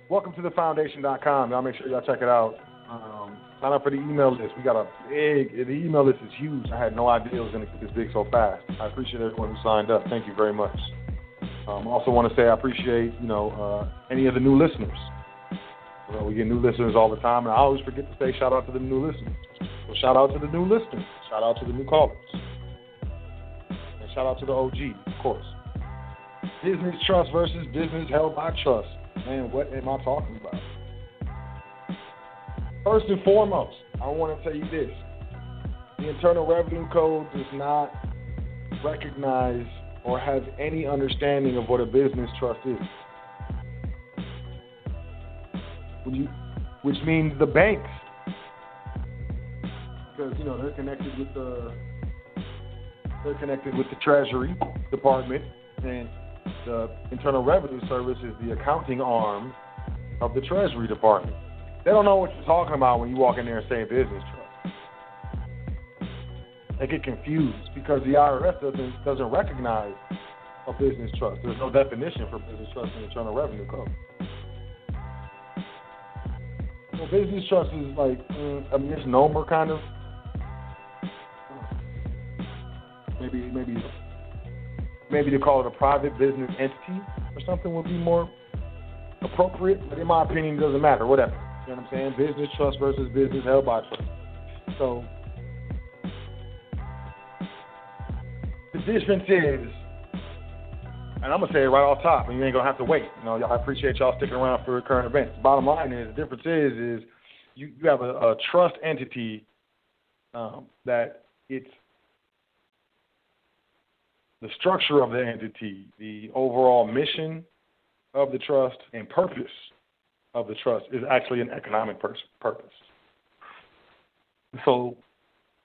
welcome to thefoundation.com. Y'all make sure y'all check it out. Sign up for the email list. We got the email list is huge. I had no idea it was going to get this big so fast. I appreciate everyone who signed up. Thank you very much. I also want to say I appreciate, any of the new listeners. We get new listeners all the time, and I always forget to say shout out to the new listeners. So shout out to the new listeners. Shout out to the new callers. And shout out to the OG, of course. Business trust versus business held by trust. Man, what am I talking about? First and foremost, I want to tell you this. The Internal Revenue Code does not recognize or have any understanding of what a business trust is. Which means the banks, because they're connected with the Treasury Department, and the Internal Revenue Service is the accounting arm of the Treasury Department. They don't know what you're talking about when you walk in there and say business trust. They get confused because the IRS doesn't recognize a business trust. There's no definition for business trust in the Internal Revenue Code. Well, business trust is like a misnomer, kind of. Maybe to call it a private business entity or something would be more appropriate. But in my opinion, it doesn't matter. Whatever. You know what I'm saying? Business trust versus business held by trust. So the difference is, and I'm going to say it right off top, and you ain't going to have to wait. I appreciate y'all sticking around for current events. Bottom line is, the difference is you have a trust entity that it's the structure of the entity, the overall mission of the trust and purpose of the trust is actually an economic purpose. So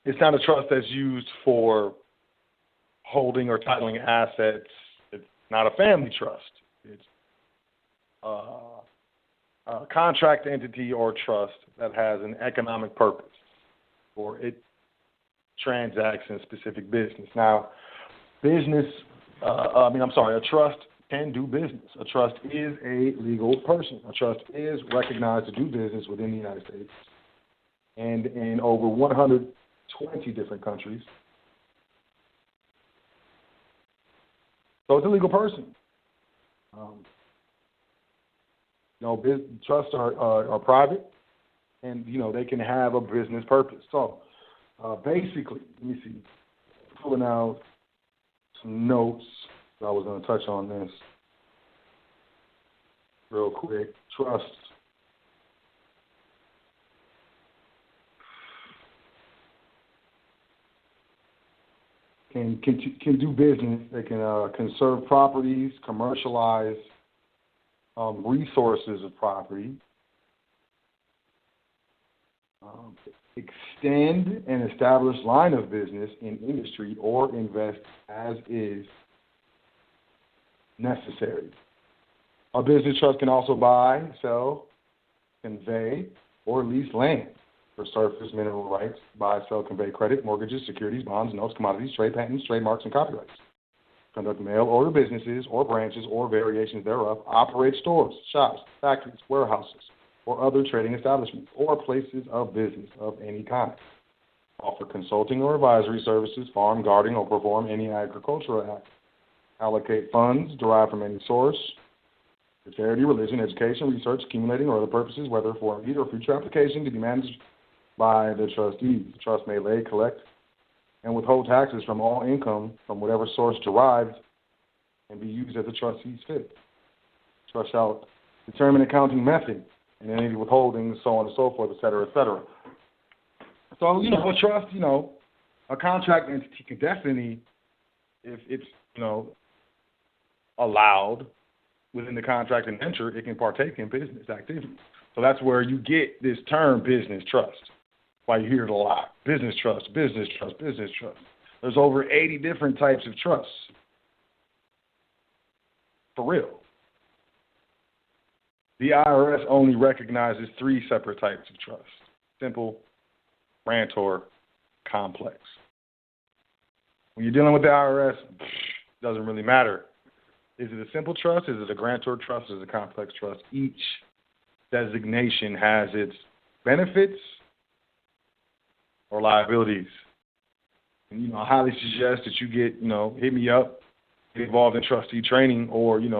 it's not a trust that's used for holding or titling assets. It's not a family trust. It's a contract entity or trust that has an economic purpose, or it transacts in specific business. Now, a trust can do business. A trust is a legal person. A trust is recognized to do business within the United States and in over 120 different countries. So it's a legal person. Trusts are private, and they can have a business purpose. So basically, let me see, pulling out some notes. I was going to touch on this real quick. Trusts. Can do business. They can conserve properties, commercialize resources of property, extend and establish line of business in industry, or invest as is necessary. A business trust can also buy, sell, convey, or lease land for surface mineral rights, buy, sell, convey credit, mortgages, securities, bonds, notes, commodities, trade patents, trademarks, and copyrights. Conduct mail order businesses or branches or variations thereof, operate stores, shops, factories, warehouses, or other trading establishments, or places of business of any kind. Offer consulting or advisory services, farm, gardening, or perform any agricultural act. Allocate funds derived from any source, for charity, religion, education, research, accumulating, or other purposes, whether for immediate or future application, to be managed by the trustees. The trust may lay, collect, and withhold taxes from all income from whatever source derived and be used as the trust sees fit. Trust shall determine accounting method and any withholdings, so on and so forth, et cetera, et cetera. So, a trust, a contract entity can definitely, if it's, allowed within the contract and indenture, it can partake in business activities. So that's where you get this term business trust. Why you hear it a lot. Business trust, business trust, business trust. There's over 80 different types of trusts. For real. The IRS only recognizes 3 separate types of trust. Simple, grantor, complex. When you're dealing with the IRS, it doesn't really matter. Is it a simple trust? Is it a grantor trust? Is it a complex trust? Each designation has its benefits or liabilities. And, I highly suggest that you get, hit me up, get involved in trustee training, or, get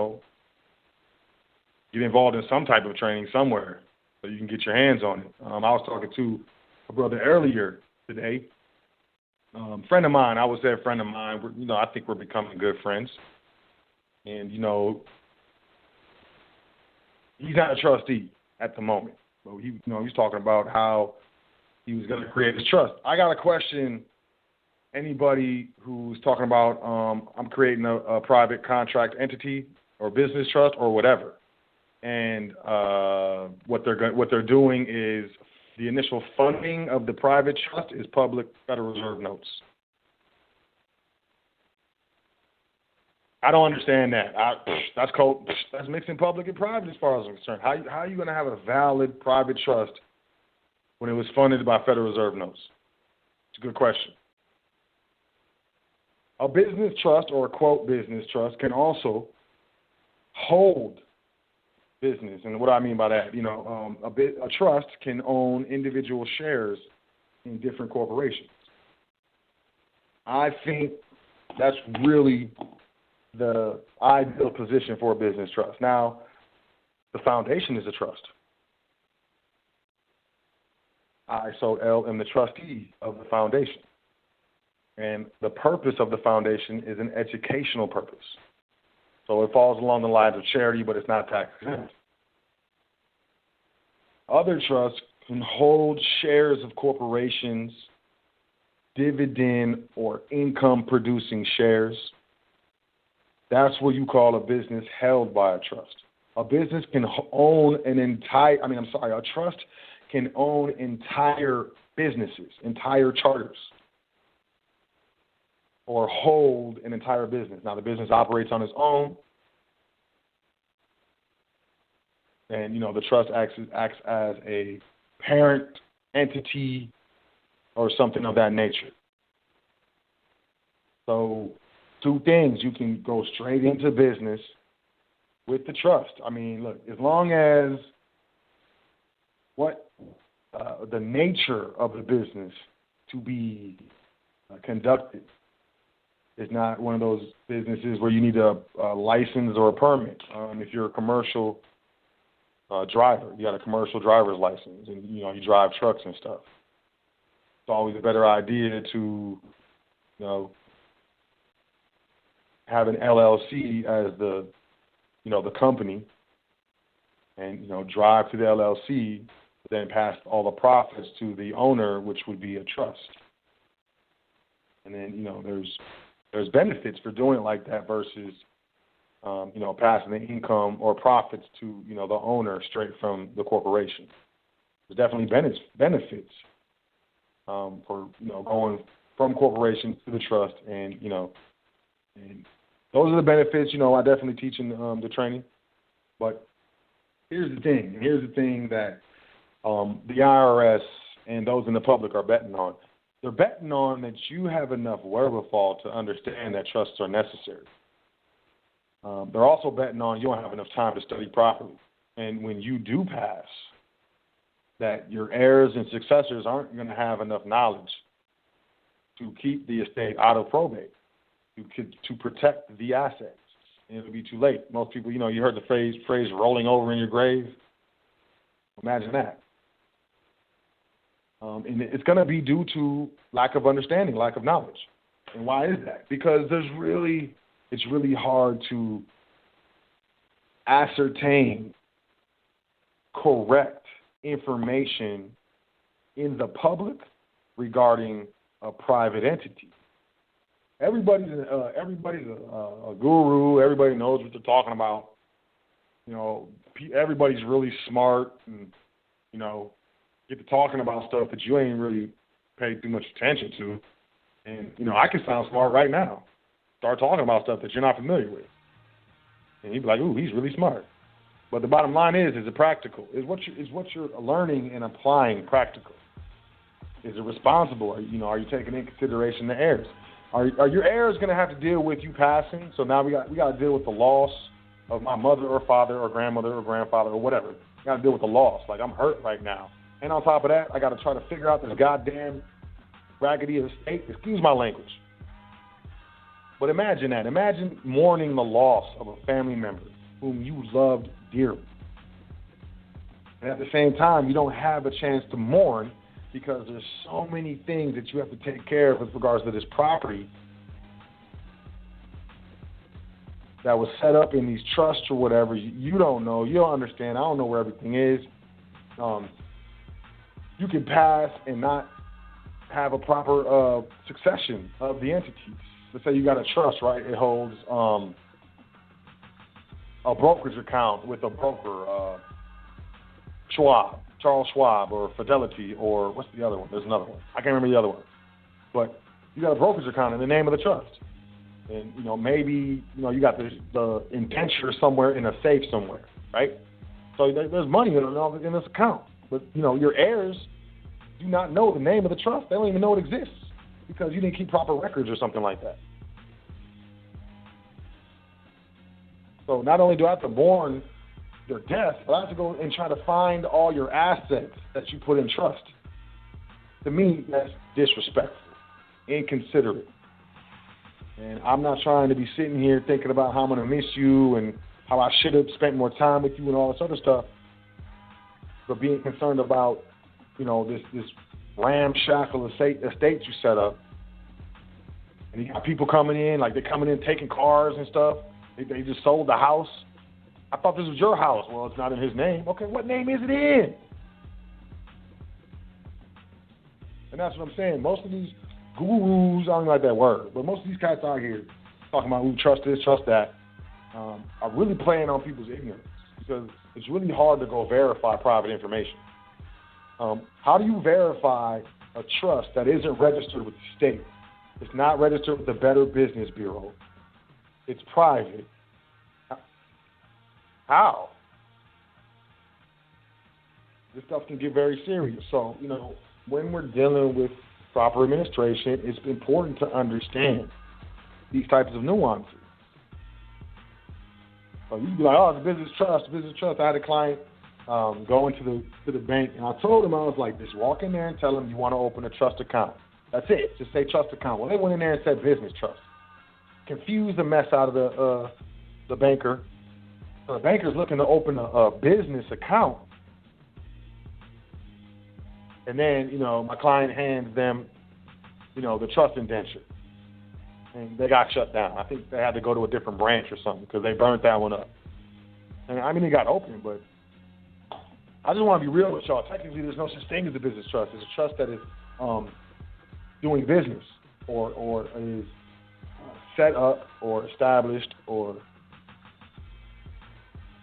involved in some type of training somewhere so you can get your hands on it. I was talking to a brother earlier today, friend of mine. I would say a friend of mine. I think we're becoming good friends. And, he's not a trustee at the moment. But he was talking about how he was going to create his trust. I got to question anybody who's talking about I'm creating a private contract entity or business trust or whatever. And what they're doing is the initial funding of the private trust is public Federal Reserve notes. I don't understand that. That's mixing public and private as far as I'm concerned. How are you going to have a valid private trust when it was funded by Federal Reserve notes? It's a good question. A business trust or a quote business trust can also hold business. And what do I mean by that? A trust can own individual shares in different corporations. I think that's really the ideal position for a business trust. Now, the foundation is a trust. I, Sot, L, am the trustee of the foundation. And the purpose of the foundation is an educational purpose. So it falls along the lines of charity, but it's not tax exempt. Other trusts can hold shares of corporations, dividend or income-producing shares. That's what you call a business held by a trust. A business can own a trust can own entire businesses, entire charters, or hold an entire business. Now, the business operates on its own, and, the trust acts as a parent entity or something of that nature. So, two things. You can go straight into business with the trust. Look, as long as the nature of the business to be conducted is not one of those businesses where you need a license or a permit. If you're a commercial driver, you got a commercial driver's license, and you drive trucks and stuff. It's always a better idea to have an LLC as the company, and drive to the LLC, then pass all the profits to the owner, which would be a trust. And then there's benefits for doing it like that versus passing the income or profits to the owner straight from the corporation. There's definitely benefits for going from corporation to the trust, and those are the benefits. I definitely teach in the training. But here's the thing that the IRS and those in the public are betting on. They're betting on that you have enough wherewithal to understand that trusts are necessary. They're also betting on you don't have enough time to study properly. And when you do pass, that your heirs and successors aren't going to have enough knowledge to keep the estate out of probate, to protect the assets. And it'll be too late. Most people, you heard the phrase rolling over in your grave. Imagine that. And it's going to be due to lack of understanding, lack of knowledge. And why is that? Because it's really hard to ascertain correct information in the public regarding a private entity. Everybody's a guru. Everybody knows what they're talking about. Everybody's really smart and, get to talking about stuff that you ain't really paid too much attention to. And, I can sound smart right now. Start talking about stuff that you're not familiar with. And you'd be like, ooh, he's really smart. But the bottom line is it practical? Is what you're learning and applying practical? Is it responsible? Are you taking into consideration the heirs? Are your heirs going to have to deal with you passing? So now we got to deal with the loss of my mother or father or grandmother or grandfather or whatever. I got to deal with the loss. Like, I'm hurt right now. And on top of that, I got to try to figure out this goddamn raggedy estate. Excuse my language. But imagine that. Imagine mourning the loss of a family member whom you loved dearly. And at the same time, you don't have a chance to mourn because there's so many things that you have to take care of with regards to this property that was set up in these trusts or whatever. You don't know. You don't understand. I don't know where everything is. You can pass and not have a proper succession of the entities. Let's say you got a trust, right? It holds a brokerage account with a broker, Charles Schwab, or Fidelity, or what's the other one? There's another one. I can't remember the other one. But you got a brokerage account in the name of the trust. And, maybe, you got the indenture somewhere in a safe somewhere, right? So there's money in this account. But, your heirs do not know the name of the trust. They don't even know it exists because you didn't keep proper records or something like that. So not only do I have to mourn your death, but I have to go and try to find all your assets that you put in trust. To me, that's disrespectful, inconsiderate. And I'm not trying to be sitting here thinking about how I'm going to miss you and how I should have spent more time with you and all this other stuff, but being concerned about, this ramshackle estate you set up. And you got people coming in, like they're coming in taking cars and stuff. They just sold the house. I thought this was your house. Well, it's not in his name. Okay, what name is it in? And that's what I'm saying. Most of these gurus, I don't like that word, but most of these cats out here talking about who trust this, trust that, are really playing on people's ignorance because it's really hard to go verify private information. How do you verify a trust that isn't registered with the state? It's not registered with the Better Business Bureau. It's private. How? This stuff can get very serious. So, when we're dealing with proper administration, it's important to understand these types of nuances. So you can be like, oh, it's a business trust. I had a client go into the bank, and I told him, I was like, just walk in there and tell them you want to open a trust account. That's it. Just say trust account. Well, they went in there and said business trust. Confused the mess out of the banker. So the banker's looking to open a business account. And then, my client hands them, the trust indenture. And they got shut down. I think they had to go to a different branch or something because they burnt that one up. And it got open, but I just want to be real with y'all. Technically, there's no such thing as a business trust. It's a trust that is doing business or is set up or established or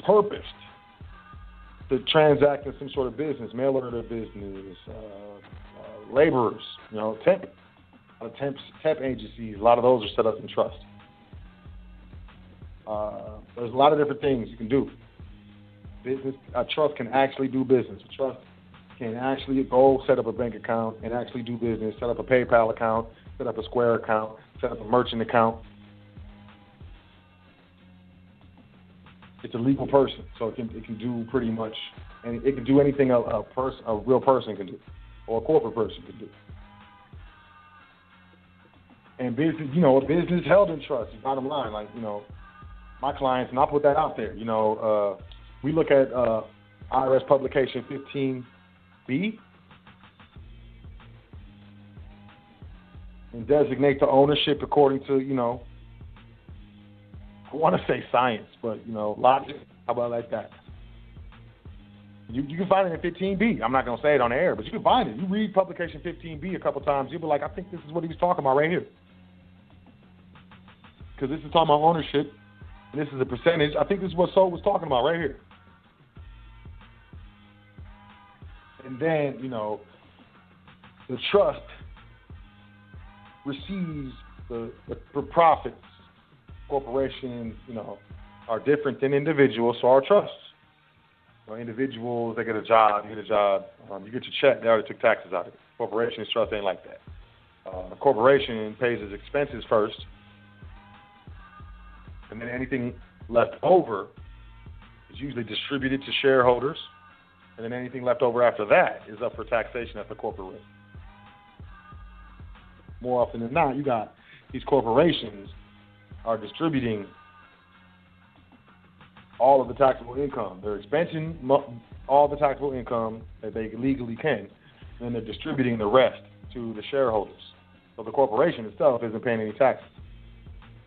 purposed to transact in some sort of business, mail order business, laborers, temp agencies. A lot of those are set up in trust. There's a lot of different things you can do. A trust can actually do business. A trust can actually go set up a bank account and actually do business, set up a PayPal account, set up a Square account, set up a merchant account. It's a legal person, so it can do pretty much, and it can do anything a real person can do, or a corporate person can do. And business, a business held in trust. Bottom line, my clients, and I'll put that out there. We look at IRS publication 15B and designate the ownership according to, I want to say science, but, logic. How about like that? You can find it in 15B. I'm not going to say it on the air, but you can find it. You read publication 15B a couple times, you'll be like, I think this is what he was talking about right here. Because this is talking about ownership, and this is a percentage. I think this is what Sot was talking about right here. And then, the trust receives the profits. Corporations, are different than individuals, so are trusts. Individuals, they get a job, you get your check, they already took taxes out of it. Corporations, trust ain't like that. A corporation pays its expenses first, and then anything left over is usually distributed to shareholders And then anything left over after that is up for taxation at the corporate rate. More often than not, you got these corporations are distributing all of the taxable income. They're expensing all the taxable income that they legally can, and then they're distributing the rest to the shareholders. So the corporation itself isn't paying any taxes.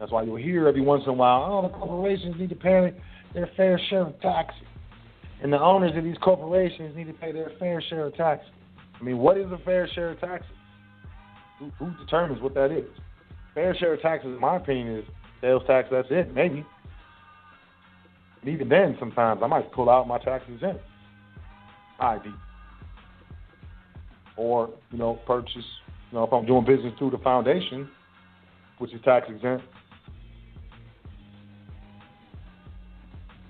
That's why you'll hear every once in a while, oh, the corporations need to pay their fair share of taxes. And the owners of these corporations need to pay their fair share of taxes. I mean, what is a fair share of taxes? Who determines what that is? Fair share of taxes, in my opinion, is sales tax, that's it, maybe. And even then, sometimes I might pull out my taxes in ID. Or, purchase, if I'm doing business through the foundation, which is tax exempt.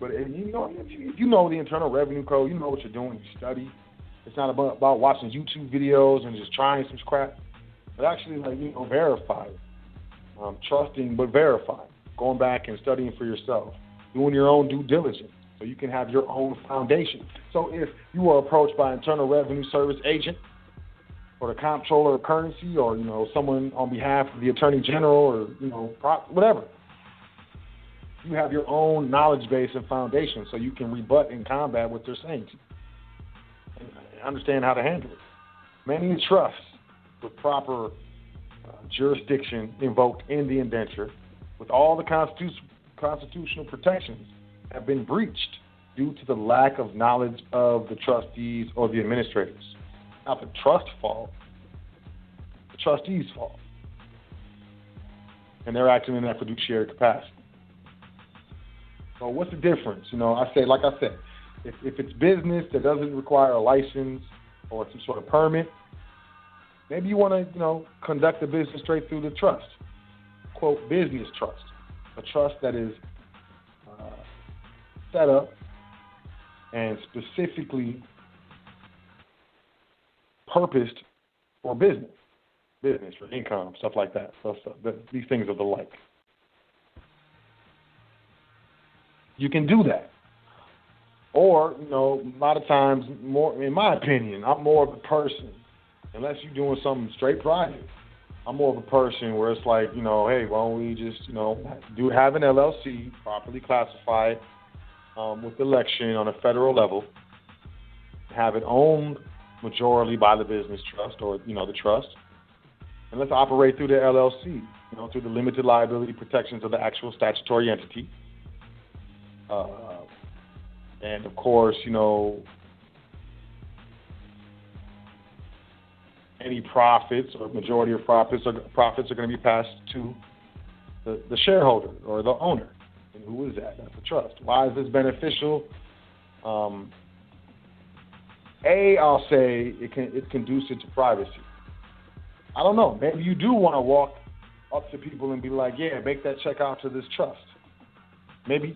But if you know the Internal Revenue Code, you know what you're doing, you study. It's not about watching YouTube videos and just trying some crap, but actually, verify it. Trusting but verifying. Going back and studying for yourself. Doing your own due diligence so you can have your own foundation. So if you are approached by Internal Revenue Service agent or the comptroller of currency or, someone on behalf of the Attorney General or, whatever, you have your own knowledge base and foundation so you can rebut and combat what they're saying to you and understand how to handle it. Many trusts with proper jurisdiction invoked in the indenture with all the constitutional protections have been breached due to the lack of knowledge of the trustees or the administrators. Not the trust's fault, the trustees' fault. And they're acting in that fiduciary capacity. So what's the difference? Like I said, if it's business that doesn't require a license or some sort of permit, maybe you want to, conduct the business straight through the trust. Quote, business trust. A trust that is set up and specifically purposed for business, for income, stuff like that. These things are the like. You can do that. Or, a lot of times, more in my opinion, I'm more of a person, unless you're doing something straight private, I'm more of a person where it's like, hey, why don't we just, have an LLC, properly classify it with election on a federal level, have it owned majority by the business trust or, the trust, and let's operate through the LLC, through the limited liability protections of the actual statutory entity. And, of course, any profits or majority of profits are going to be passed to the shareholder or the owner. And who is that? That's a trust. Why is this beneficial? I'll say it's conducive to privacy. I don't know. Maybe you do want to walk up to people and be like, yeah, make that check out to this trust. Maybe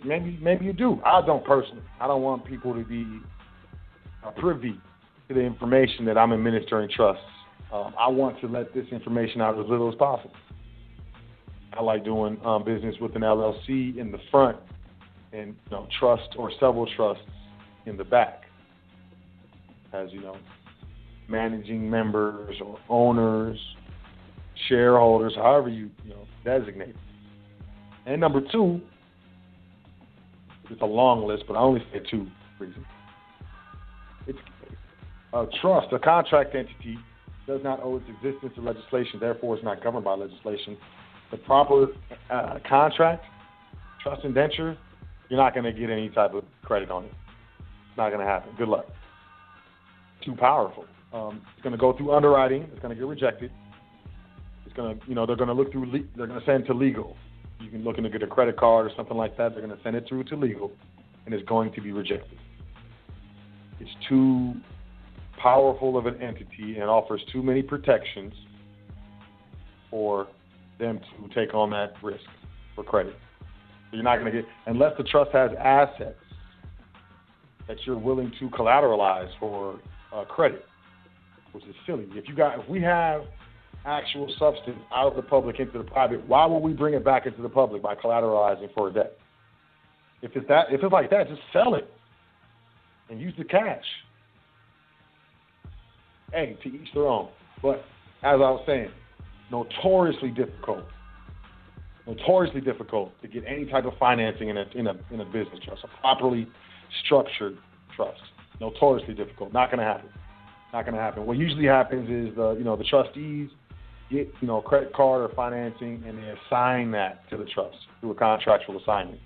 you do. I don't personally. I don't want people to be privy to the information that I'm administering trusts. I want to let this information out as little as possible. I like doing business with an LLC in the front and trust or several trusts in the back as managing members or owners, shareholders, however you designate. And number two, it's a long list, but I only say two reasons. It's a trust, a contract entity, does not owe its existence to legislation, therefore it's not governed by legislation. The proper contract, trust indenture, you're not going to get any type of credit on it. It's not going to happen. Good luck. Too powerful. It's going to go through underwriting. It's going to get rejected. It's going to, they're going to look through. They're going to send it to legal. You can look to get a credit card or something like that. They're going to send it through to legal, and it's going to be rejected. It's too powerful of an entity and offers too many protections for them to take on that risk for credit. So you're not going to get, unless the trust has assets that you're willing to collateralize for credit, which is silly. If we have actual substance out of the public into the private, why would we bring it back into the public by collateralizing for a debt? If it's like that, just sell it and use the cash. hey, to each their own. But as I was saying, notoriously difficult to get any type of financing in a business trust, a properly structured trust. Notoriously difficult. Not going to happen. Not going to happen. What usually happens is the trustees get credit card or financing, and they assign that to the trust through a contractual assignment.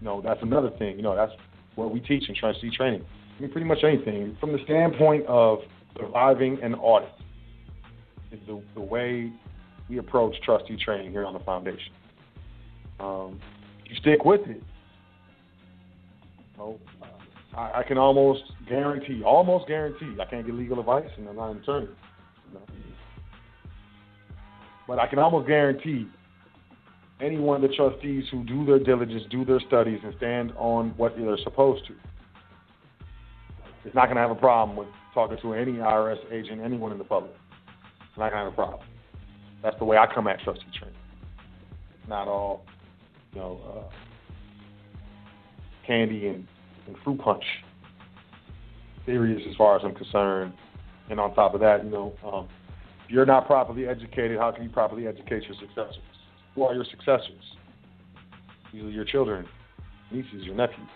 That's another thing. That's what we teach in trustee training. I mean, pretty much anything from the standpoint of surviving an audit is the way we approach trustee training here on the foundation. You stick with it. I can almost guarantee, I can't get legal advice, and I'm not an attorney. But I can almost guarantee any one of the trustees who do their diligence, do their studies, and stand on what they're supposed to, is not going to have a problem with talking to any IRS agent, anyone in the public. It's not going to have a problem. That's the way I come at trustee training. Not all, candy and fruit punch. Serious as far as I'm concerned. And on top of that, if you're not properly educated, how can you properly educate your successors? Who are your successors? These are your children, nieces, your nephews,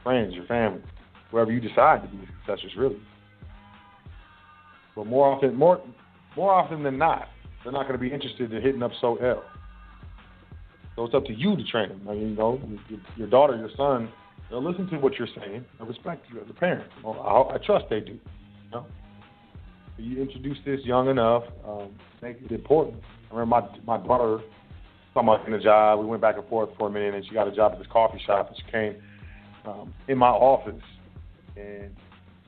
friends, your family, whoever you decide to be the successors, really. But more often than not, they're not going to be interested in hitting up SOT-L. So it's up to you to train them. I mean, your daughter, your son, they'll listen to what you're saying. I respect you as a parent. I trust they do. You introduce this young enough, make it important. I remember my daughter talking about getting a job. We went back and forth for a minute, and she got a job at this coffee shop, and she came in my office and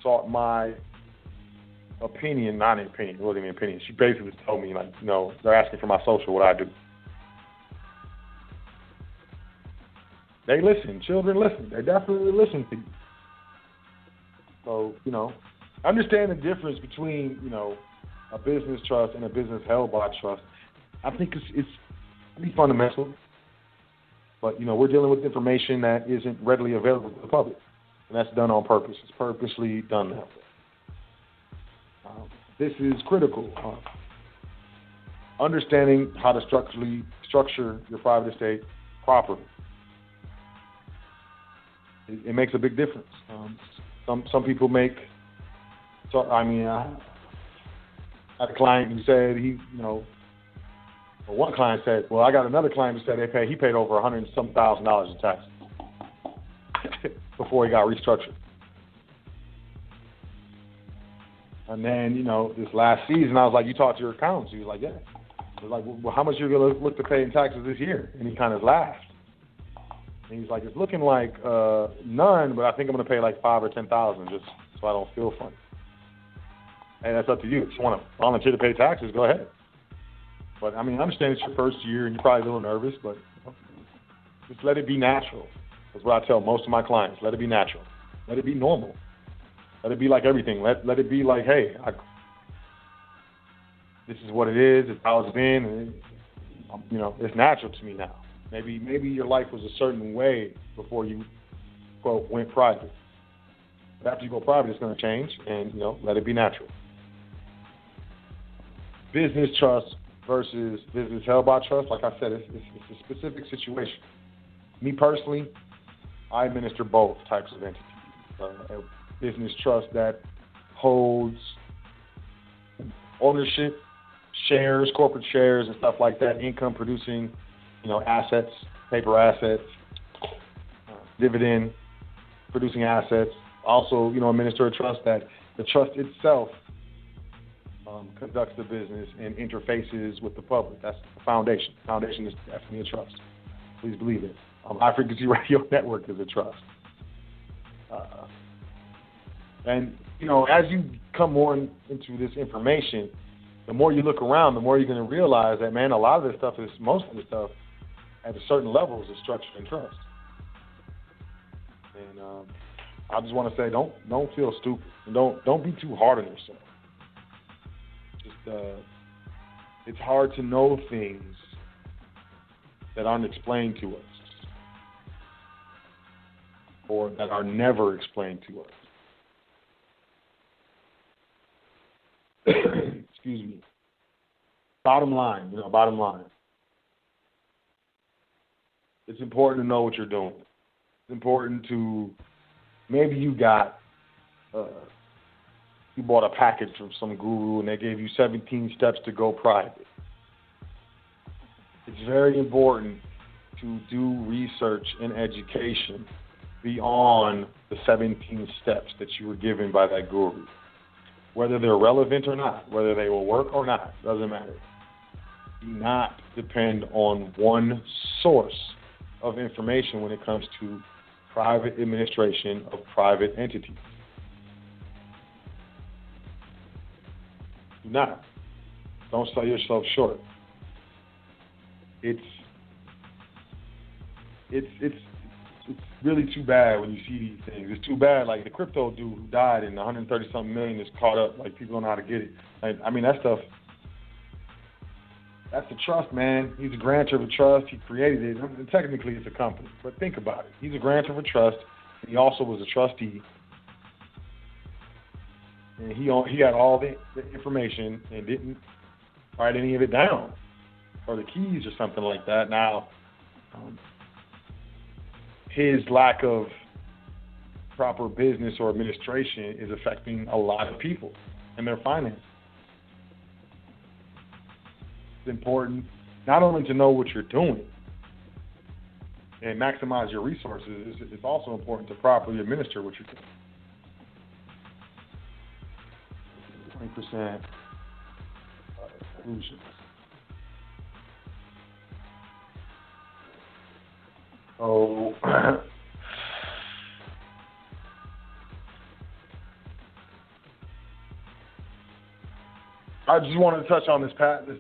sought my opinion, not an opinion, it wasn't even an opinion. She basically told me, they're asking for my social, what I do. They listen. Children listen. They definitely listen to you. So, understand the difference between, a business trust and a business held by a trust. I think it's pretty fundamental. But, we're dealing with information that isn't readily available to the public. And that's done on purpose. It's purposely done that way. This is critical. Understanding how to structure your private estate properly. It makes a big difference. Some people make. So I had a client who said one client said, well, I got another client who said he paid over $100 and some thousand in taxes before he got restructured. And then, this last season, I was like, you talked to your accountants? He was like, yeah. I was like, well, how much are you going to look to pay in taxes this year? And he kind of laughed. And he's like, it's looking like none, but I think I'm going to pay like $5,000 or $10,000 just so I don't feel funny. Hey, that's up to you. If you want to volunteer to pay taxes, go ahead. But, I understand it's your first year and you're probably a little nervous, but just let it be natural. That's what I tell most of my clients. Let it be natural. Let it be normal. Let it be like everything. Let it be like, hey, this is what it is. It's how it's been. And, it's natural to me now. Maybe your life was a certain way before you, quote, went private. But after you go private, it's going to change, and, let it be natural. Business trust versus business held by trust, like I said, it's a specific situation. Me personally, I administer both types of entities. A business trust that holds ownership, shares, corporate shares, and stuff like that, income producing, assets, paper assets, dividend producing assets. Also, administer a trust that the trust itself conducts the business and interfaces with the public. That's the foundation. The foundation is definitely a trust. Please believe it. High Frequency Radio Network is a trust. And, as you come more into this information, the more you look around, the more you're going to realize that, man, a lot of this stuff most of the stuff at a certain level is structured in trust. And I just want to say, don't feel stupid. And don't be too hard on yourself. Just, it's hard to know things that aren't explained to us or that are never explained to us. Bottom line. It's important to know what you're doing. It's important to, maybe you bought a package from some guru and they gave you 17 steps to go private. It's very important to do research and education beyond the 17 steps that you were given by that guru. Whether they're relevant or not, whether they will work or not, doesn't matter. Do not depend on one source of information when it comes to private administration of private entities. Do not. Don't sell yourself short. It's really too bad when you see these things. It's too bad. Like the crypto dude who died and 130-something million is caught up. Like people don't know how to get it. Like, I mean, that stuff. That's the trust, man. He's a grantor of a trust. He created it. And technically, it's a company. But think about it. He's a grantor of a trust. And he also was a trustee. And he had all the information and didn't write any of it down, or the keys or something like that. Now, his lack of proper business or administration is affecting a lot of people and their finances. It's important not only to know what you're doing and maximize your resources, it's also important to properly administer what you're doing. 20% solutions. So I just wanted to touch on this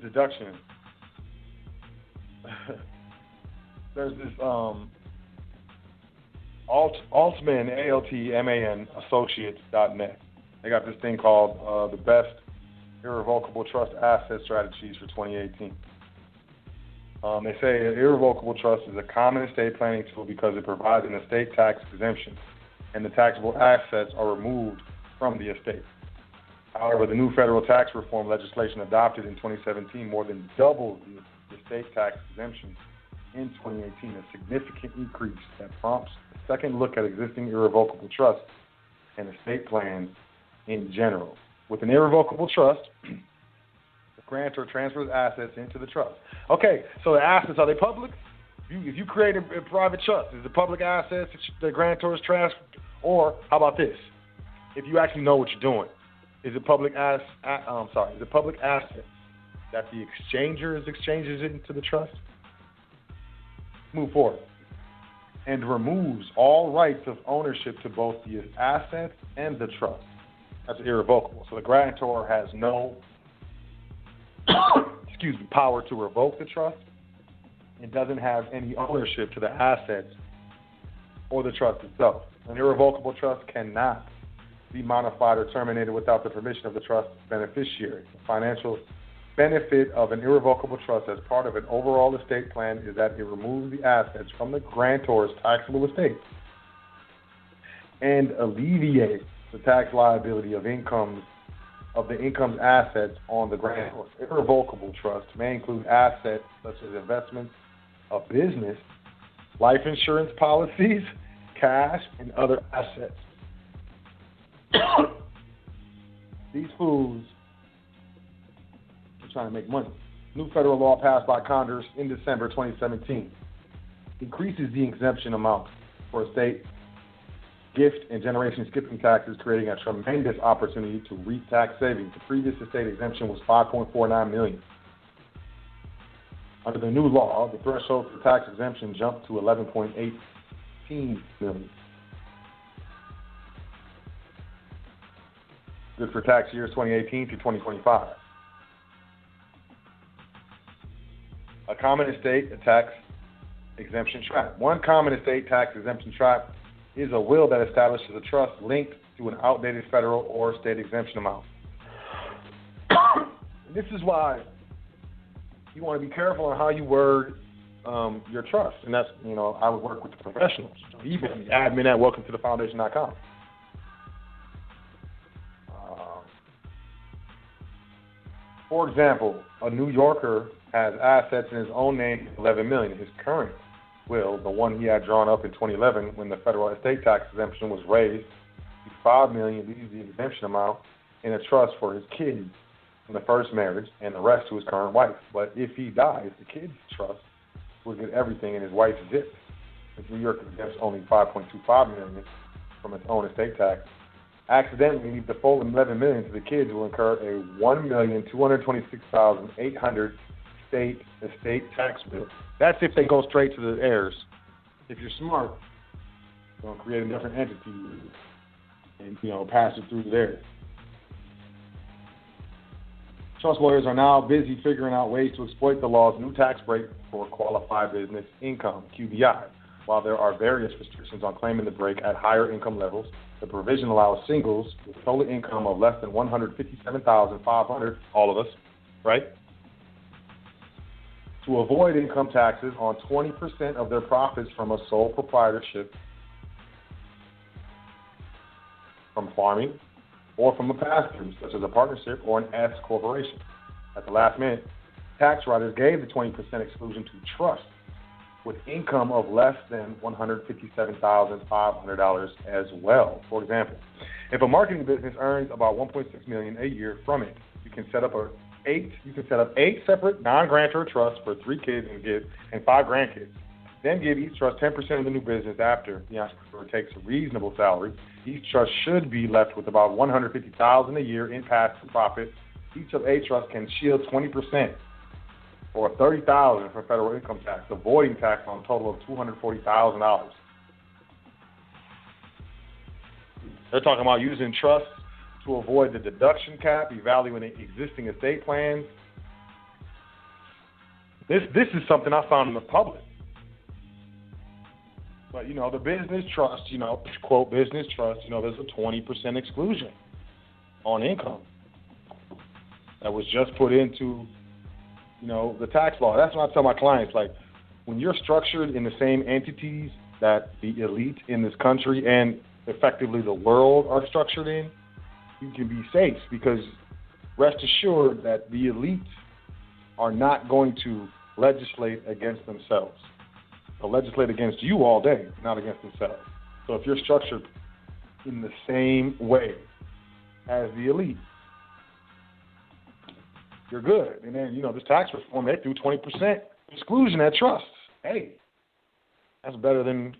deduction. There's this Altman, ALTMAN, Associates.net. They got this thing called the best irrevocable trust asset strategies for 2018. They say an irrevocable trust is a common estate planning tool because it provides an estate tax exemption and the taxable assets are removed from the estate. However, the new federal tax reform legislation adopted in 2017 more than doubled the estate tax exemption in 2018, a significant increase that prompts a second look at existing irrevocable trusts and estate plans in general. With an irrevocable trust, the grantor transfers assets into the trust. Okay, so the assets, are they public? If you create a private trust, is it public assets that the grantor is transferred? Or how about this? If you actually know what you're doing, is it public is it public assets that the exchanger exchanges into the trust? Move forward. And removes all rights of ownership to both the assets and the trust. That's irrevocable. So the grantor has no power to revoke the trust and doesn't have any ownership to the assets or the trust itself. An irrevocable trust cannot be modified or terminated without the permission of the trust beneficiary. The financial benefit of an irrevocable trust as part of an overall estate plan is that it removes the assets from the grantor's taxable estate and alleviates the tax liability of the income's assets on the grantor. Irrevocable trust may include assets such as investments, a business, life insurance policies, cash, and other assets. These fools are trying to make money. New federal law passed by Congress in December 2017 increases the exemption amount for estate, gift, and generation skipping taxes, creating a tremendous opportunity to reap tax savings. The previous estate exemption was $5.49 million. Under the new law, the threshold for tax exemption jumped to $11.18 million. Good for tax years 2018 to 2025. A common estate tax exemption trap. One common estate tax exemption trap is a will that establishes a trust linked to an outdated federal or state exemption amount. This is why you want to be careful on how you word your trust. And that's, I would work with the professionals. Email me, admin@welcometothefoundation.com. For example, a New Yorker has assets in his own name, $11 million. His current will, the one he had drawn up in 2011 when the federal estate tax exemption was raised to $5 million, leaves the exemption amount in a trust for his kids from the first marriage and the rest to his current wife. But if he dies, the kids' trust will get everything and his wife's zip. If New York exempts only $5.25 million from its own estate tax, accidentally leave the full $11 million to the kids will incur a $1,226,800 state estate tax bill. That's if they go straight to the heirs. If you're smart, you're going to create a different entity and pass it through there. Trust lawyers are now busy figuring out ways to exploit the law's new tax break for qualified business income, QBI. While there are various restrictions on claiming the break at higher income levels, the provision allows singles with total income of less than $157,500, all of us, right, to avoid income taxes on 20% of their profits from a sole proprietorship, from farming, or from a pass-through, such as a partnership or an S corporation. At the last minute, tax writers gave the 20% exclusion to trusts with income of less than $157,500 as well. For example, if a marketing business earns about $1.6 million a year from it, you can set up eight separate non-grantor trusts for 3 kids and 5 grandkids. Then give each trust 10% of the new business after the entrepreneur takes a reasonable salary. Each trust should be left with about $150,000 a year in pass-through profit. Each of 8 trusts can shield 20%. Or $30,000 for federal income tax, avoiding tax on a total of $240,000. They're talking about using trusts to avoid the deduction cap, evaluating existing estate plans. This is something I found in the public. But, the business trust, quote business trust, there's a 20% exclusion on income that was just put into the tax law. That's what I tell my clients. Like, when you're structured in the same entities that the elite in this country and effectively the world are structured in, you can be safe because rest assured that the elites are not going to legislate against themselves. They'll legislate against you all day, not against themselves. So if you're structured in the same way as the elite, you're good. And then, this tax reform, they threw 20% exclusion at trusts. Hey, that's better than,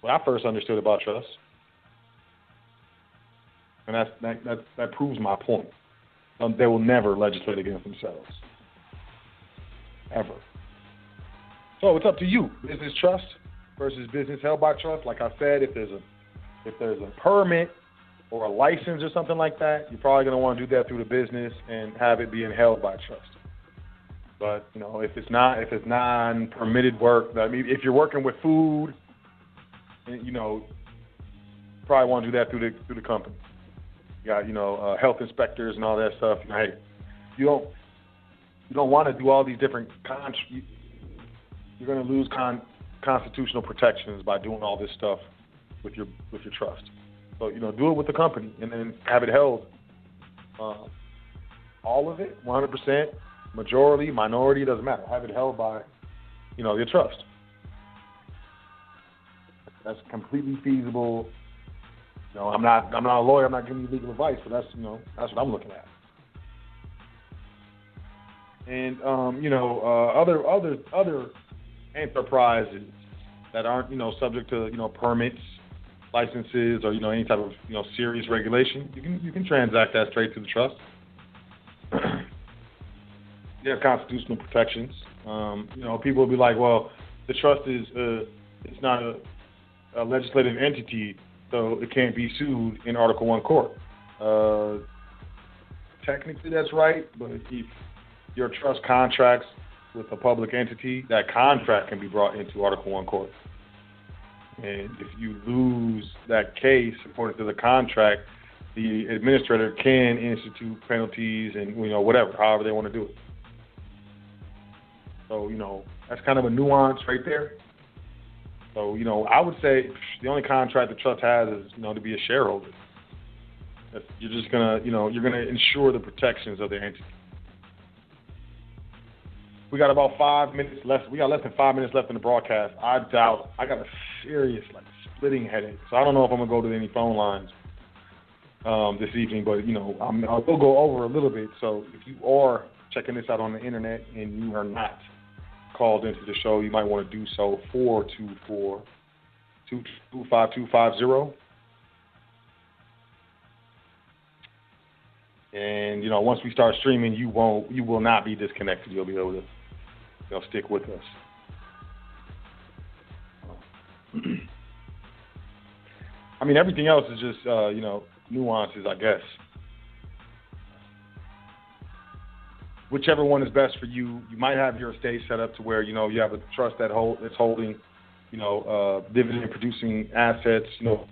what I first understood about trusts. And that proves my point. They will never legislate against themselves. Ever. So it's up to you. Business trust versus business held by trust. Like I said, if there's a permit or a license or something like that, you're probably going to want to do that through the business and have it being held by trust. But, if it's non-permitted work, if you're working with food, probably want to do that through the company. You got, health inspectors and all that stuff. Hey, you don't want to do all these different you're going to lose constitutional protections by doing all this stuff with your trust. So, do it with the company and then have it held, all of it, 100%, majority, minority, doesn't matter. Have it held by, your trust. That's completely feasible. I'm not a lawyer. I'm not giving you legal advice, but that's what I'm looking at. And, other enterprises that aren't, subject to, permits, licenses, or any type of serious regulation, you can transact that straight to the trust. There are constitutional protections. People will be like, well, the trust is it's not a legislative entity, so it can't be sued in Article 1 court. Technically, that's right, but if your trust contracts with a public entity, that contract can be brought into Article 1 court. And if you lose that case, according to the contract, the administrator can institute penalties and, whatever, however they want to do it. So, that's kind of a nuance right there. So, I would say the only contract the trust has is, to be a shareholder. You're just going to, you're going to ensure the protections of the entity. We got about 5 minutes left. We got less than 5 minutes left in the broadcast. I doubt. I got a serious, splitting headache. So I don't know if I'm going to go to any phone lines this evening. But, I will go over a little bit. So if you are checking this out on the internet and you are not called into the show, you might want to do so. 424-252-5250. And, once we start streaming, you will not be disconnected. You'll be able to, stick with us. I mean, everything else is just, nuances, I guess. Whichever one is best for you. You might have your estate set up to where, you have a trust that's holding, dividend-producing assets,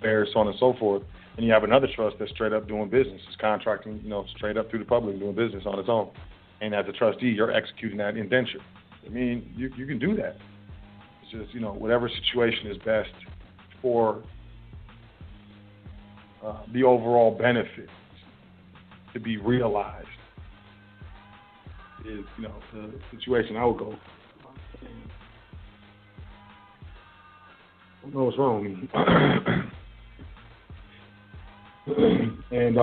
Heirs, so on and so forth. And you have another trust that's straight up doing business. It's contracting, straight up through the public, doing business on its own. And as a trustee, you're executing that indenture. I mean, you can do that. It's just, whatever situation is best for the overall benefit to be realized is, the situation I would go. I don't know what's wrong with me. And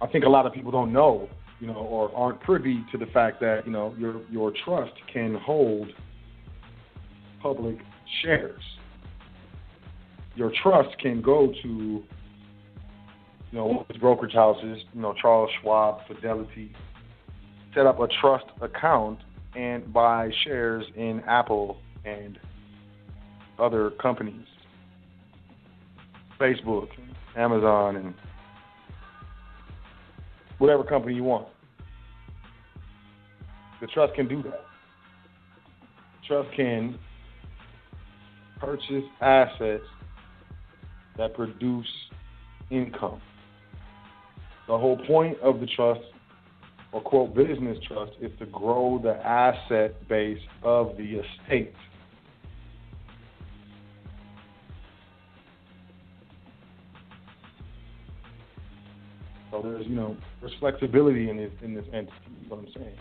I think a lot of people don't know, or aren't privy to the fact that, your trust can hold public shares. Your trust can go to, brokerage houses, Charles Schwab, Fidelity, set up a trust account and buy shares in Apple and other companies, Facebook, Amazon, and whatever company you want. The trust can do that. The trust can purchase assets that produce income. The whole point of the trust, or quote business trust, is to grow the asset base of the estate. So there's flexibility in this entity. Is what I'm saying.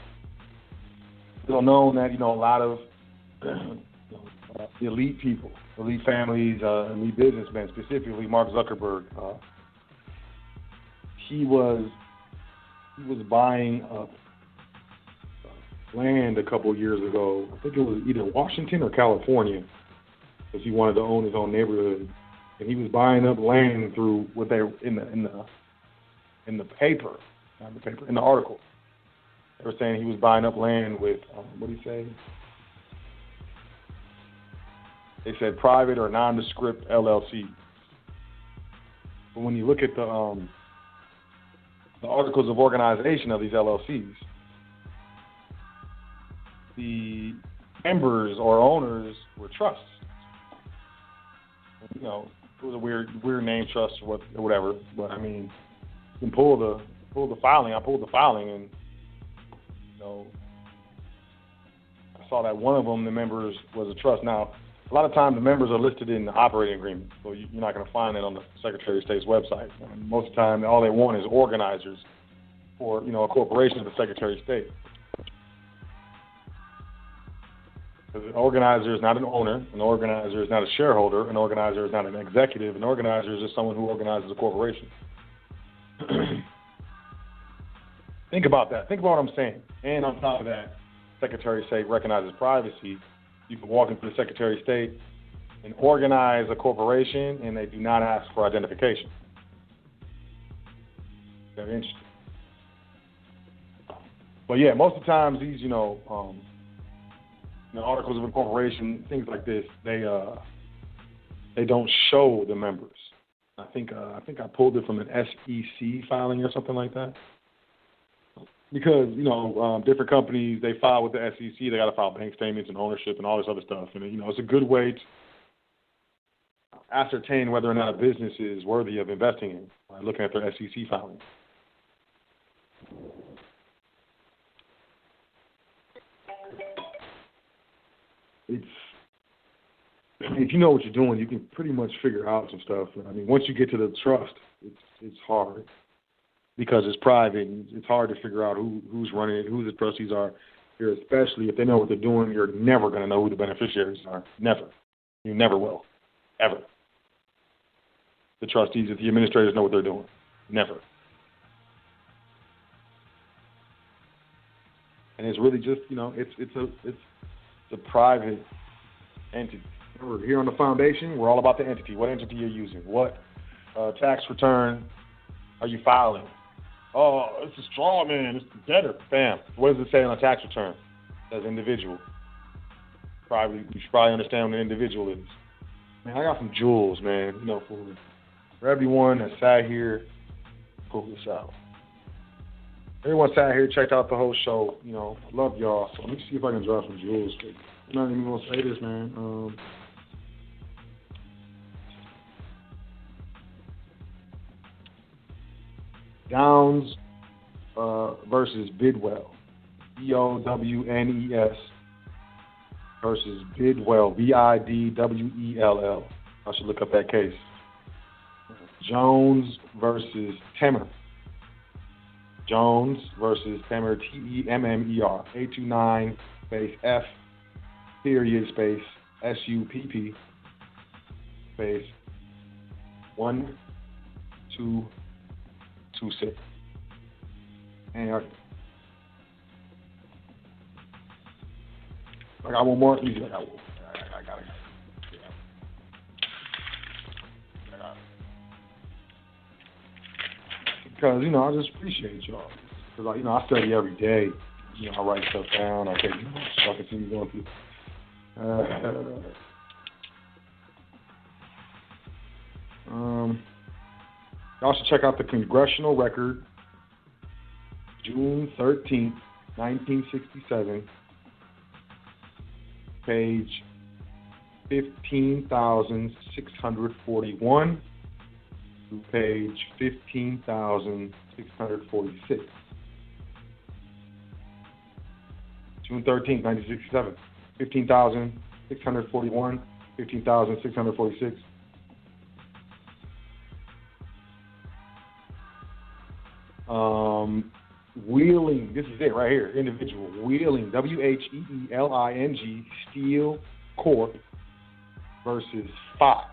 It's well known that a lot of elite people, elite families, elite businessmen, specifically Mark Zuckerberg, he was buying up land a couple of years ago. I think it was either Washington or California, because he wanted to own his own neighborhood, and he was buying up land through what they were in the paper, not the paper, in the article. They were saying he was buying up land with, what did he say? They said private or nondescript LLC. But when you look at the articles of organization of these LLCs, the members or owners were trusts. It was a weird name, trust or whatever. But I mean, you can pull the filing. I pulled the filing, and I saw that one of them, the members, was a trust. Now, a lot of times the members are listed in the operating agreement, so you're not going to find it on the Secretary of State's website. Most of the time, all they want is organizers for a corporation of the Secretary of State. Because an organizer is not an owner, an organizer is not a shareholder, an organizer is not an executive, an organizer is just someone who organizes a corporation. Think about that. Think about what I'm saying. And on top of that, Secretary of State recognizes privacy. You can walk into the Secretary of State and organize a corporation, and they do not ask for identification. Very interesting. But yeah, most of the times these, articles of incorporation, things like this, they don't show the members. I think I pulled it from an SEC filing or something like that. Because, different companies, they file with the SEC, they got to file bank statements and ownership and all this other stuff. And, it's a good way to ascertain whether or not a business is worthy of investing in by looking at their SEC filings. If you know what you're doing, you can pretty much figure out some stuff. I mean, once you get to the trust, it's hard because it's private. And it's hard to figure out who's running it, who the trustees are. here, especially if they know what they're doing, you're never going to know who the beneficiaries are. Never. You never will. Ever. The trustees, if the administrators know what they're doing. Never. And it's really just, it's a private entity. Remember, here on the foundation, we're all about the entity. What entity you're using? What tax return are you filing? Oh, it's a straw man. It's the debtor. Bam. What does it say on a tax return? It says individual. You should probably understand what an individual is. Man, I got some jewels, man. For everyone that sat here, pull this out. Everyone sat here, checked out the whole show. I love y'all. So let me see if I can drop some jewels. I'm not even going to say this, man. Downs versus Bidwell. Bownes versus Bidwell. Bidwell. I should look up that case. Jones versus Temmer. Jones versus Temmer, Temmer, 829 space F period space SUPP space 1226. And I got one more. I got it. Because, I just appreciate y'all. Because, I study every day. I write stuff down. I take, so I can see me going through. Y'all should check out the Congressional Record, June 13th, 1967, page 15,641 to page 15,646. June 13th, 1967, 15,641, 15,646. Wheeling, this is it right here, individual. Wheeling, Wheeling, Steel Corp versus Fox,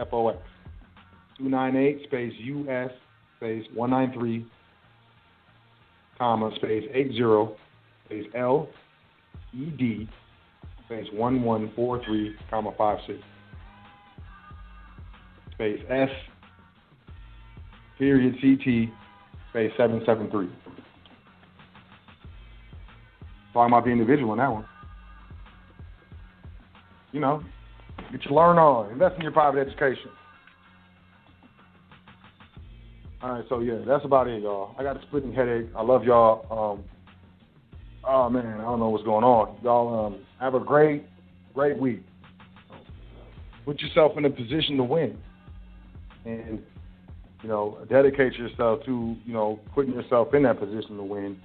FOX. 298 space US space 193, comma, space 80, space LED, space 1143, comma, 56, space S, period CT, space 773. Talking about the individual in that one. Get your learn on. Invest in your private education. All right, so yeah, that's about it, y'all. I got a splitting headache. I love y'all. Oh man, I don't know what's going on. Y'all have a great week. Put yourself in a position to win, and dedicate yourself to putting yourself in that position to win,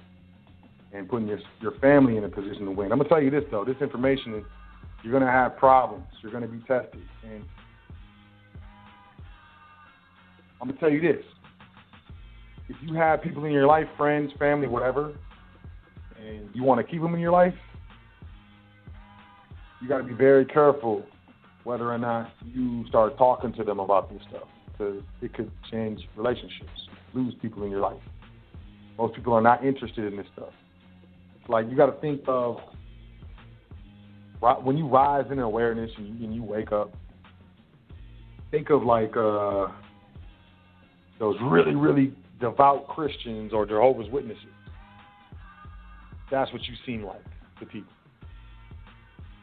and putting your family in a position to win. I'm gonna tell you this though. This information, you're gonna have problems. You're gonna be tested, and I'm gonna tell you this. If you have people in your life, friends, family, whatever, and you want to keep them in your life, you got to be very careful whether or not you start talking to them about this stuff, because it could change relationships, lose people in your life. Most people are not interested in this stuff. It's like you got to think of when you rise in awareness and you wake up, think of like those really, really devout Christians or Jehovah's Witnesses. That's what you seem like to people.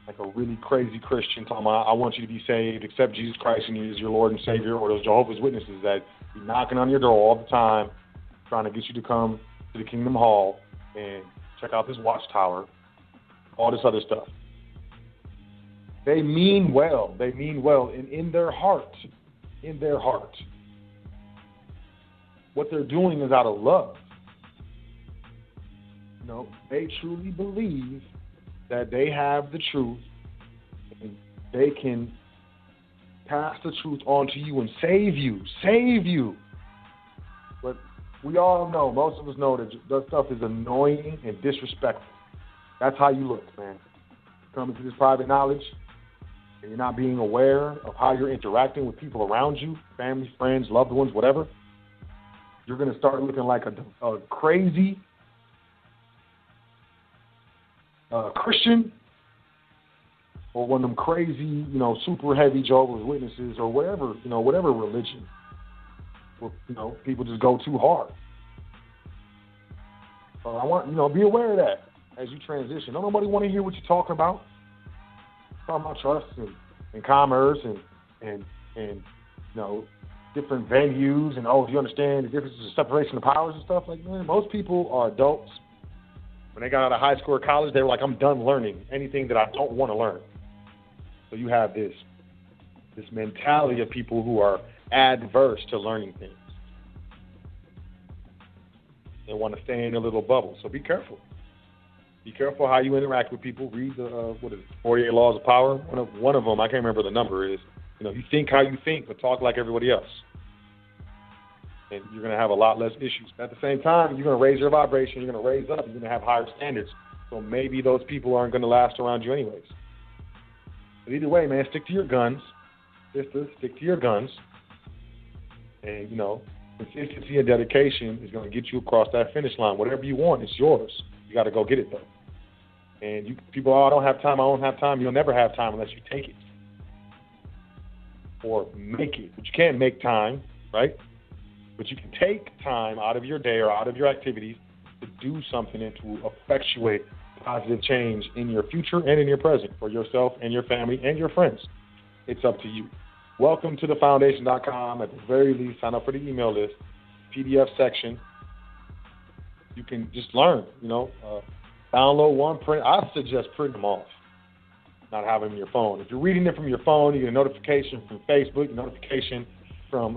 Like a really crazy Christian talking about, I want you to be saved, accept Jesus Christ as your Lord and Savior, or those Jehovah's Witnesses that be knocking on your door all the time, trying to get you to come to the Kingdom Hall and check out this watchtower, all this other stuff. They mean well. They mean well. And in their heart, what they're doing is out of love. They truly believe that they have the truth and they can pass the truth on to you and save you. But we all know, most of us know that stuff is annoying and disrespectful. That's how you look, man. Coming to this private knowledge, and you're not being aware of how you're interacting with people around you, family, friends, loved ones, whatever, you're going to start looking like a crazy Christian, or one of them crazy, super heavy Jehovah's Witnesses, or whatever religion. Where, people just go too hard. So I want, be aware of that as you transition. Don't nobody want to hear what you're talking about. Talking about trust and commerce and different venues and, do you understand the differences of separation of powers and stuff? Like, man, most people are adults. When they got out of high school or college, they were like, I'm done learning anything that I don't want to learn. So you have this mentality of people who are adverse to learning things. They want to stay in a little bubble. So be careful. Be careful how you interact with people. Read the 48 Laws of Power. One of them, I can't remember the number, is, you think how you think, but talk like everybody else. And you're going to have a lot less issues. At the same time, you're going to raise your vibration. You're going to raise up. You're going to have higher standards. So maybe those people aren't going to last around you anyways. But either way, man, stick to your guns. Sister, stick to your guns. And, consistency and dedication is going to get you across that finish line. Whatever you want, it's yours. You got to go get it, though. And people, I don't have time. You'll never have time unless you take it. Or make it. But you can't make time, right? But you can take time out of your day or out of your activities to do something and to effectuate positive change in your future and in your present for yourself and your family and your friends. It's up to you. Welcome to thefoundation.com. At the very least, sign up for the email list, PDF section. You can just learn, download one, print. I suggest printing them off, not having them in your phone. If you're reading it from your phone, you get a notification from Facebook, a notification from,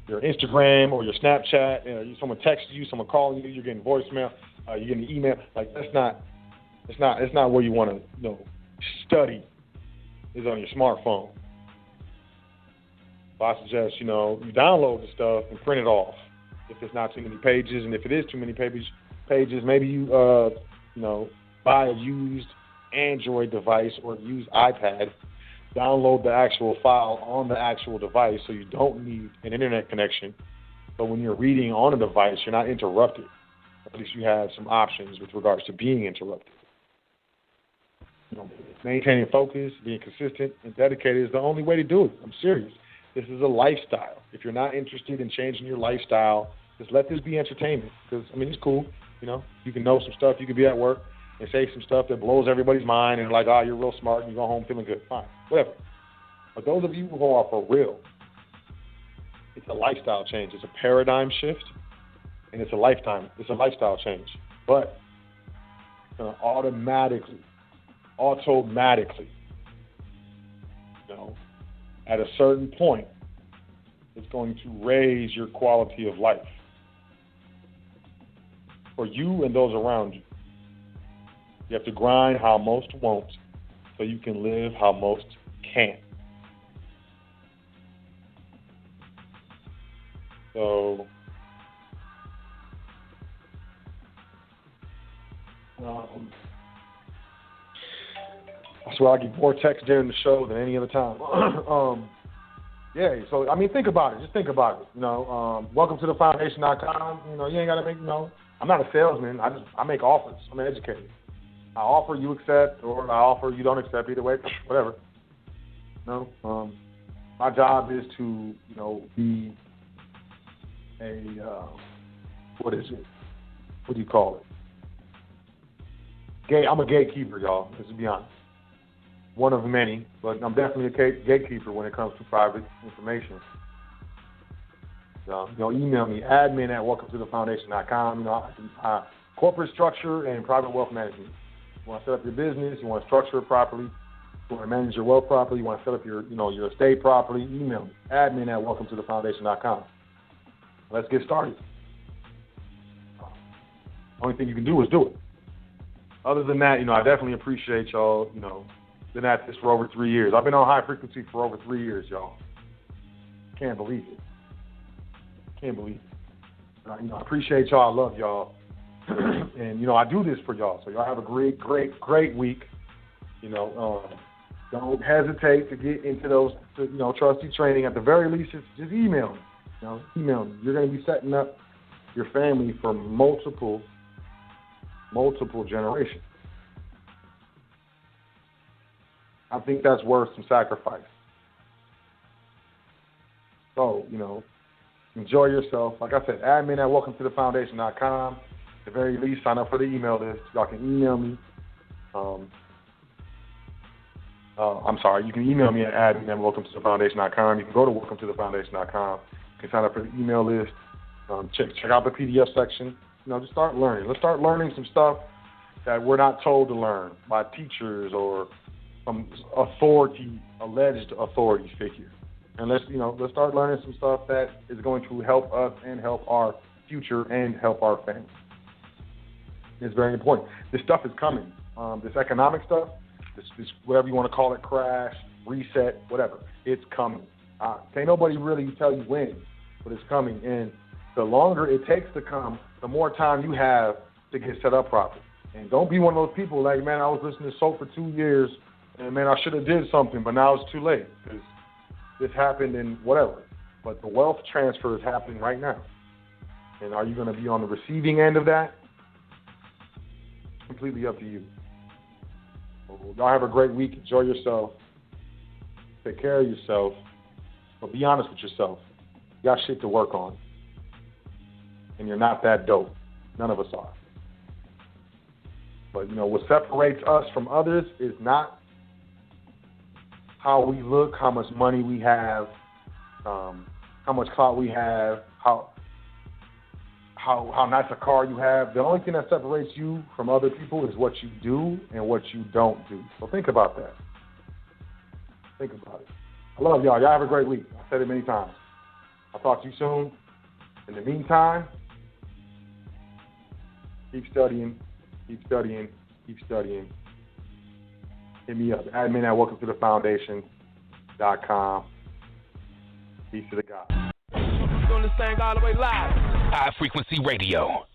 your Instagram or your Snapchat. Someone texts you, someone calling you, you're getting voicemail, you're getting email. Like, it's not where you want to, study is on your smartphone. So I suggest, you download the stuff and print it off if it's not too many pages. And if it is too many pages, maybe you, buy a used Android device or a used iPad, download the actual file on the actual device so you don't need an internet connection. But when you're reading on a device, you're not interrupted. At least you have some options with regards to being interrupted. Maintaining focus, being consistent and dedicated is the only way to do it. I'm serious. This is a lifestyle. If you're not interested in changing your lifestyle, just let this be entertainment. Because, it's cool. You can know some stuff. You can be at work and say some stuff that blows everybody's mind and like, you're real smart and you go home feeling good. Fine, whatever. But those of you who are for real, it's a lifestyle change. It's a paradigm shift, and it's a lifestyle change. But it's going to automatically, at a certain point, it's going to raise your quality of life for you and those around you. You have to grind how most won't so you can live how most can't. So, I swear I get more text during the show than any other time. So, think about it. Just think about it. Welcome to thefoundation.com. You ain't got to make, I'm not a salesman. I make offers. I'm an educator. I offer, you accept, or I offer, you don't accept. Either way, whatever. My job is to, be a, what is it? What do you call it? I'm a gatekeeper, y'all, just to be honest. One of many, but I'm definitely a gatekeeper when it comes to private information. Email me, admin@welcometothefoundation.com. Corporate structure and private wealth management. You want to set up your business, you want to structure it properly, you want to manage your wealth properly, you want to set up your, your estate properly, email me, admin@welcometothefoundation.com. Let's get started. Only thing you can do is do it. Other than that, I definitely appreciate y'all, been at this for over 3 years. I've been on high frequency for over 3 years, y'all. Can't believe it. I appreciate y'all. I love y'all. And, you know, I do this for y'all. So y'all have a great, great, great week. You know, don't hesitate to get into those, trustee training. At the very least, just email me. You know, email me. You're going to be setting up your family for multiple generations. I think that's worth some sacrifice. So, you know, enjoy yourself. Like I said, admin at welcometothefoundation.com. At the very least, sign up for the email list. Y'all can email me. You can email me at admin at welcometothefoundation.com. You can go to welcometothefoundation.com. You can sign up for the email list. Check out the PDF section. You know, just start learning. Let's start learning some stuff that we're not told to learn by teachers or some alleged authority figure. And let's start learning some stuff that is going to help us and help our future and help our family. It's very important. This stuff is coming. This economic stuff, this whatever you want to call it, crash, reset, whatever, it's coming. Can't nobody really tell you when, but it's coming. And the longer it takes to come, the more time you have to get set up properly. And don't be one of those people like, man, I was listening to Sot for 2 years, and man, I should have did something, but now it's too late because this happened and whatever. But the wealth transfer is happening right now. And are you going to be on the receiving end of that? Completely up to you. Y'all have a great week. Enjoy yourself. Take care of yourself. But be honest with yourself. You got shit to work on. And you're not that dope. None of us are. But, you know, what separates us from others is not how we look, how much money we have, how much clout we have, how nice a car you have. The only thing that separates you from other people is what you do and what you don't do. So think about that. Think about it. I love y'all. Y'all have a great week. I've said it many times. I'll talk to you soon. In the meantime, keep studying, keep studying, keep studying. Hit me up. Admin at welcometothefoundation.com. Peace to the God. Doing this thing all the way live. High Frequency Radio.